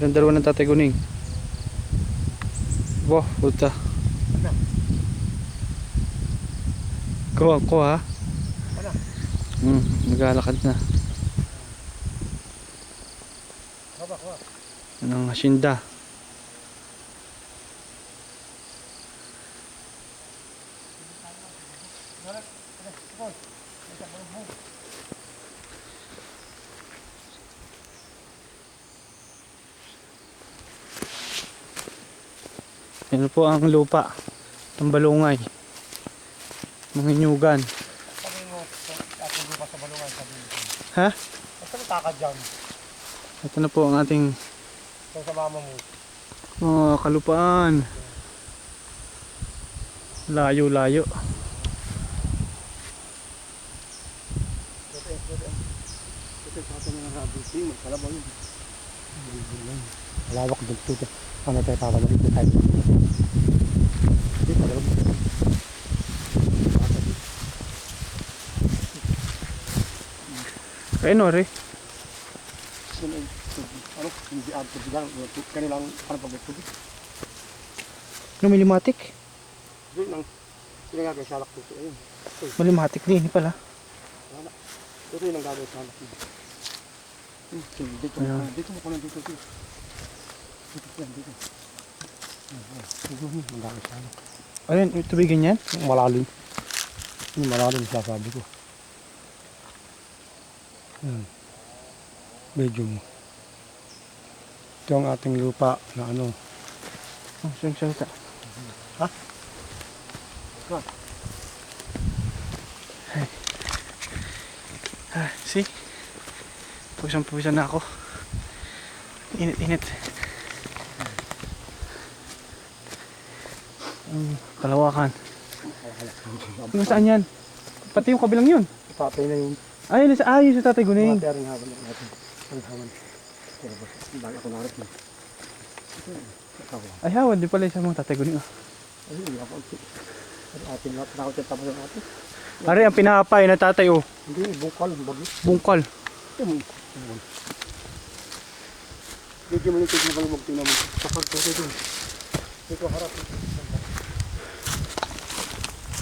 Yung dalawa ng Tatay Guning. Wow, puta. Ko ha. Maglalakad na. Anong hasyenda? Yan po ang lupa ng Balungay, mga inyugan. Ha? Basta matakad dyan. Ito na po ang ating Sa mama mo. mga kalupaan. Layo-layo. Malawak dito. Ano tayo papagalit na tayo. Dito, alam mo. Kaya Nori, Ano? Hindi ato bilang. Kanilang ano pag-tubig. lumilimatik. Doon lang. Hindi nga salak dito. Ayun. Malimatik din pala. Wala. Ito yung gagawin salak dito. Dito. Dito mo ko lang dito. Dito. Dito. Magagawin salak. Ano yun, tubigan yan? Malalim. Yung malalim sasabi ko. Medyo mo. Ito ang ating lupa na ano. Oh, salita. Ha? See? Puwisan na ako. Init. Kalawakan. Yung saan yan? Pati yung kabilang yun. Patay na yung Ayun sa Tatay Guning. mga ring hawan natin. Ang hawan. Pero bago ako narit na. Ay, hawan din pala sa mga Tatay Guning. Ay, hindi ako. Atin lahat na ako dyan tapos ang atin. Ari, ang pinapay na tatay, oh. Hindi, bungkal. Bungkal. Medyo malitig na kalumag tingnan mo. Kapag ito. Ito harap.